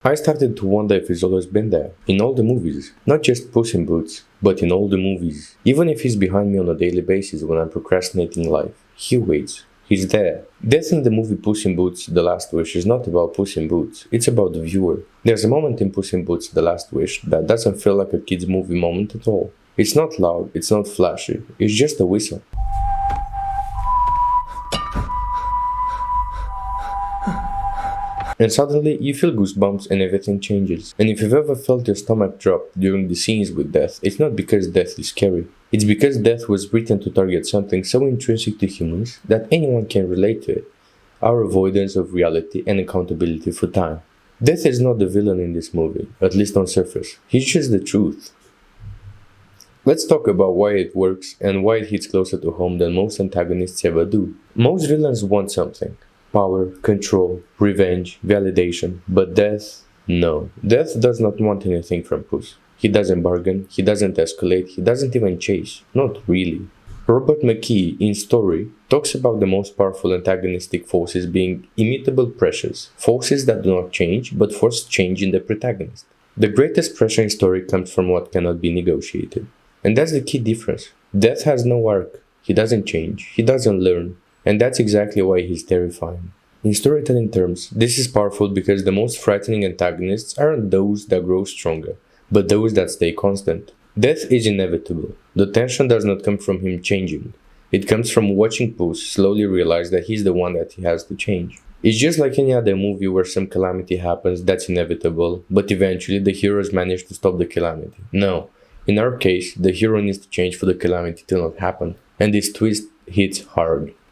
I started to wonder if he's always been there, in all the movies, not just Puss in Boots, but in all the movies. Even if he's behind me on a daily basis when I'm procrastinating life, he waits. He's there. Death in the movie Puss in Boots The Last Wish is not about Puss in Boots, it's about the viewer. There's a moment in Puss in Boots The Last Wish that doesn't feel like a kid's movie moment at all. It's not loud, it's not flashy, it's just a whistle. And suddenly, you feel goosebumps and everything changes. And if you've ever felt your stomach drop during the scenes with death, it's not because death is scary. It's because death was written to target something so intrinsic to humans that anyone can relate to it. Our avoidance of reality and accountability for time. Death is not the villain in this movie, at least on surface. He's just the truth. Let's talk about why it works and why it hits closer to home than most antagonists ever do. Most villains want something. Power, control, revenge, validation. But Death? No. Death does not want anything from Puss. He doesn't bargain, he doesn't escalate, he doesn't even chase. Not really. Robert McKee, in Story, talks about the most powerful antagonistic forces being immutable pressures, forces that do not change, but force change in the protagonist. The greatest pressure in Story comes from what cannot be negotiated. And that's the key difference. Death has no arc. He doesn't change, he doesn't learn. And that's exactly why he's terrifying. In storytelling terms, this is powerful because the most frightening antagonists aren't those that grow stronger, but those that stay constant. Death is inevitable. The tension does not come from him changing. It comes from watching Puss slowly realize that he's the one that he has to change. It's just like any other movie where some calamity happens that's inevitable, but eventually the heroes manage to stop the calamity. No. In our case, the hero needs to change for the calamity to not happen. And this twist hits hard.